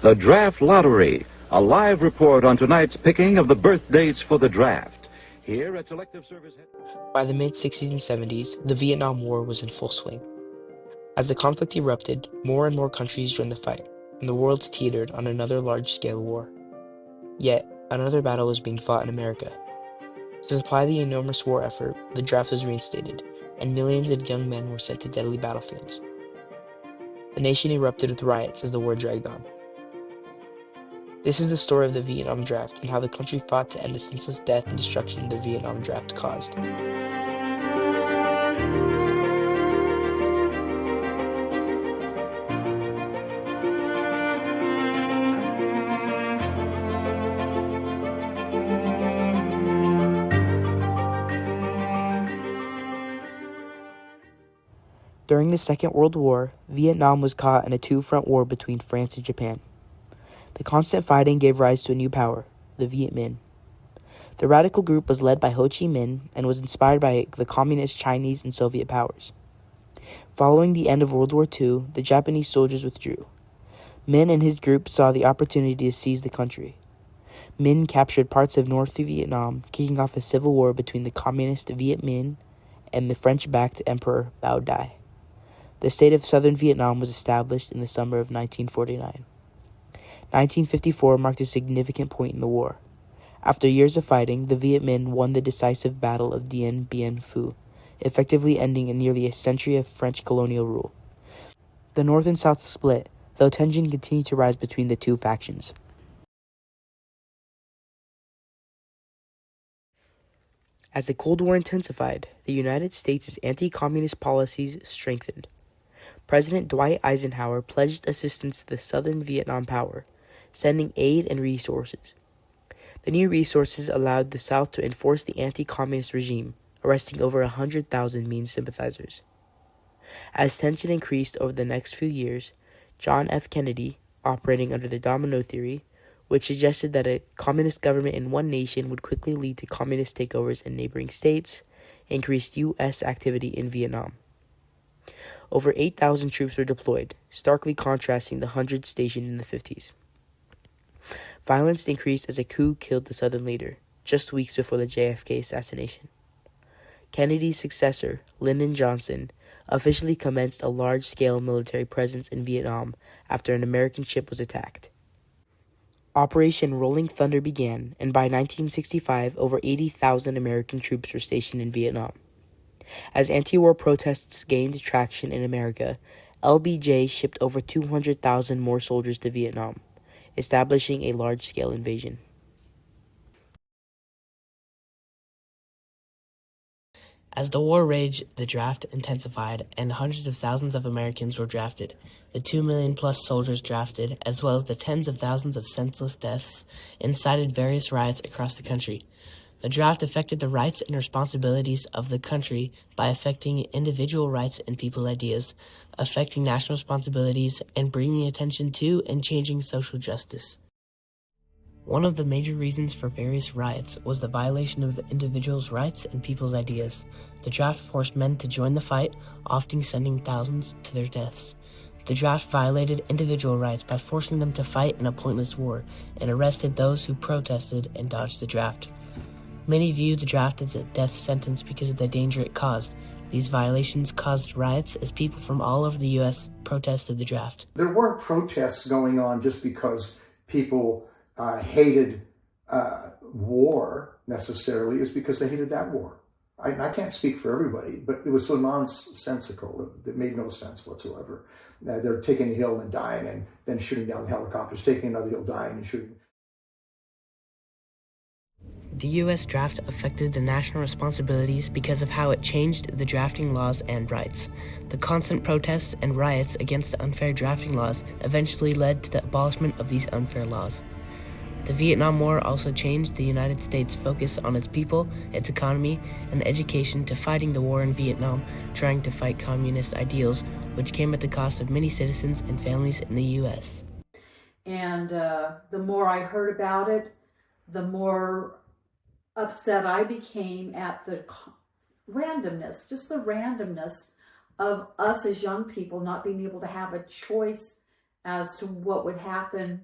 The Draft Lottery, a live report on tonight's picking of the birth dates for the draft. Here at Selective Service By the mid-60s and 70s, the Vietnam War was in full swing. As the conflict erupted, more and more countries joined the fight, and the world teetered on another large-scale war. Yet, another battle was being fought in America. To supply the enormous war effort, the draft was reinstated, and millions of young men were sent to deadly battlefields. The nation erupted with riots as the war dragged on. This is the story of the Vietnam draft and how the country fought to end the senseless death and destruction the Vietnam draft caused. During the Second World War, Vietnam was caught in a two-front war between France and Japan. The constant fighting gave rise to a new power, the Viet Minh. The radical group was led by Ho Chi Minh and was inspired by the communist Chinese and Soviet powers. Following the end of World War II, the Japanese soldiers withdrew. Minh and his group saw the opportunity to seize the country. Minh captured parts of North Vietnam, kicking off a civil war between the communist Viet Minh and the French-backed Emperor Bao Dai. The state of southern Vietnam was established in the summer of 1949. 1954 marked a significant point in the war. After years of fighting, the Viet Minh won the decisive Battle of Dien Bien Phu, effectively ending nearly a century of French colonial rule. The North and South split, though tension continued to rise between the two factions. As the Cold War intensified, the United States' anti-communist policies strengthened. President Dwight Eisenhower pledged assistance to the Southern Vietnam Power, sending aid and resources. The new resources allowed the South to enforce the anti-communist regime, arresting over 100,000 Minh sympathizers. As tension increased over the next few years, John F. Kennedy, operating under the domino theory, which suggested that a communist government in one nation would quickly lead to communist takeovers in neighboring states, increased U.S. activity in Vietnam. Over 8,000 troops were deployed, starkly contrasting the hundreds stationed in the 50s. Violence increased as a coup killed the Southern leader, just weeks before the JFK assassination. Kennedy's successor, Lyndon Johnson, officially commenced a large-scale military presence in Vietnam after an American ship was attacked. Operation Rolling Thunder began, and by 1965, over 80,000 American troops were stationed in Vietnam. As anti-war protests gained traction in America, LBJ shipped over 200,000 more soldiers to Vietnam, establishing a large-scale invasion. As the war raged, the draft intensified, and hundreds of thousands of Americans were drafted. The 2 million-plus soldiers drafted, as well as the tens of thousands of senseless deaths, incited various riots across the country. The draft affected the rights and responsibilities of the country by affecting individual rights and people's ideas, affecting national responsibilities, and bringing attention to and changing social justice. One of the major reasons for various riots was the violation of individuals' rights and people's ideas. The draft forced men to join the fight, often sending thousands to their deaths. The draft violated individual rights by forcing them to fight in a pointless war, and arrested those who protested and dodged the draft. Many viewed the draft as a death sentence because of the danger it caused. These violations caused riots as people from all over the U.S. protested the draft. There weren't protests going on just because people hated war necessarily. It was because they hated that war. I can't speak for everybody, but it was so nonsensical. It made no sense whatsoever. They're taking a hill and dying and then shooting down the helicopters, taking another hill, dying and shooting. The U.S. draft affected the national responsibilities because of how it changed the drafting laws and rights. The constant protests and riots against the unfair drafting laws eventually led to the abolishment of these unfair laws. The Vietnam War also changed the United States' focus on its people, its economy, and education to fighting the war in Vietnam, trying to fight communist ideals, which came at the cost of many citizens and families in the U.S. And the more I heard about it, the more upset I became at the randomness, just the randomness of us as young people not being able to have a choice as to what would happen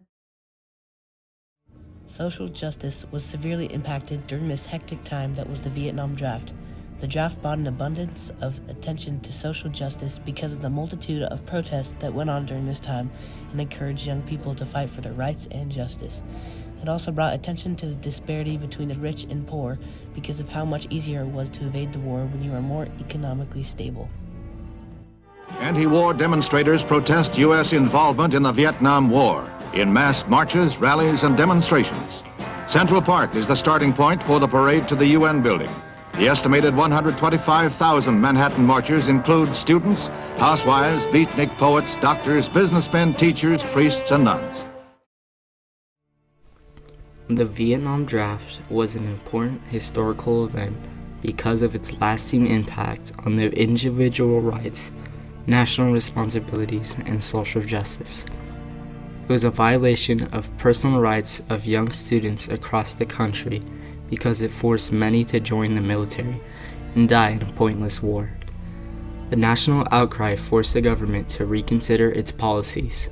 Social justice was severely impacted during this hectic time that was the Vietnam draft. The draft brought an abundance of attention to social justice because of the multitude of protests that went on during this time and encouraged young people to fight for their rights and justice. It also brought attention to the disparity between the rich and poor because of how much easier it was to evade the war when you are more economically stable. Anti-war demonstrators protest U.S. involvement in the Vietnam War in mass marches, rallies, and demonstrations. Central Park is the starting point for the parade to the UN building. The estimated 125,000 Manhattan marchers include students, housewives, beatnik poets, doctors, businessmen, teachers, priests, and nuns. The Vietnam draft was an important historical event because of its lasting impact on the individual rights, national responsibilities, and social justice. It was a violation of personal rights of young students across the country because it forced many to join the military and die in a pointless war. The national outcry forced the government to reconsider its policies.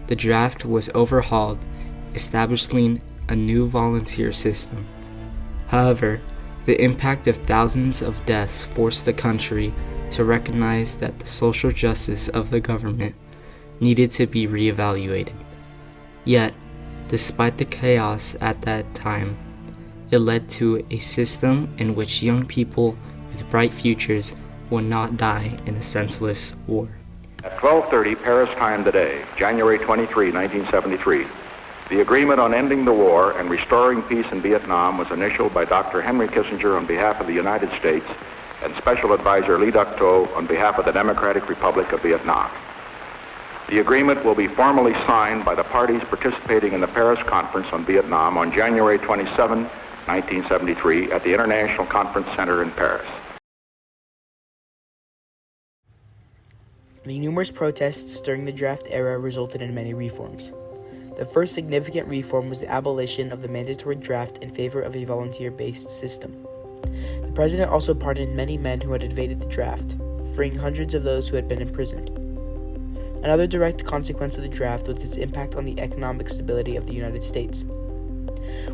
The draft was overhauled, establishing a new volunteer system. However, the impact of thousands of deaths forced the country to recognize that the social justice of the government needed to be reevaluated. Yet, despite the chaos at that time, it led to a system in which young people with bright futures will not die in a senseless war. At 12:30 Paris time today, January 23, 1973, the agreement on ending the war and restoring peace in Vietnam was initialed by Dr. Henry Kissinger on behalf of the United States and Special Advisor Lee Duc-Tho on behalf of the Democratic Republic of Vietnam. The agreement will be formally signed by the parties participating in the Paris Conference on Vietnam on January 27, 1973 at the International Conference Center in Paris. The numerous protests during the draft era resulted in many reforms. The first significant reform was the abolition of the mandatory draft in favor of a volunteer-based system. The president also pardoned many men who had evaded the draft, freeing hundreds of those who had been imprisoned. Another direct consequence of the draft was its impact on the economic stability of the United States.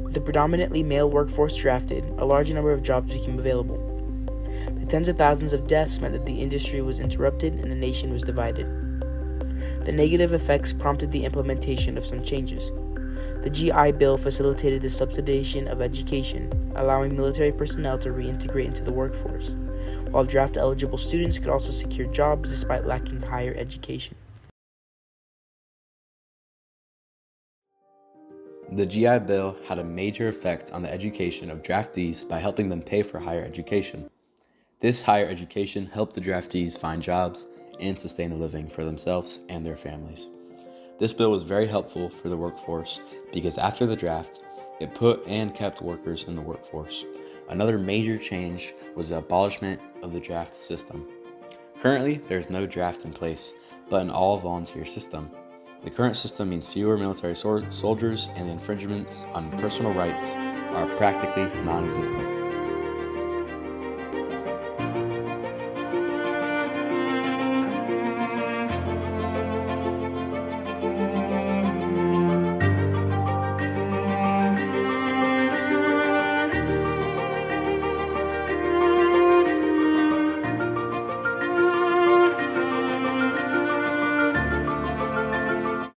With a predominantly male workforce drafted, a large number of jobs became available. The tens of thousands of deaths meant that the industry was interrupted and the nation was divided. The negative effects prompted the implementation of some changes. The GI Bill facilitated the subsidization of education, allowing military personnel to reintegrate into the workforce, while draft-eligible students could also secure jobs despite lacking higher education. The GI Bill had a major effect on the education of draftees by helping them pay for higher education. This higher education helped the draftees find jobs and sustain a living for themselves and their families. This bill was very helpful for the workforce because after the draft, it put and kept workers in the workforce. Another major change was the abolishment of the draft system. Currently, there's no draft in place, but an all-volunteer system. The current system means fewer military soldiers and the infringements on personal rights are practically non-existent.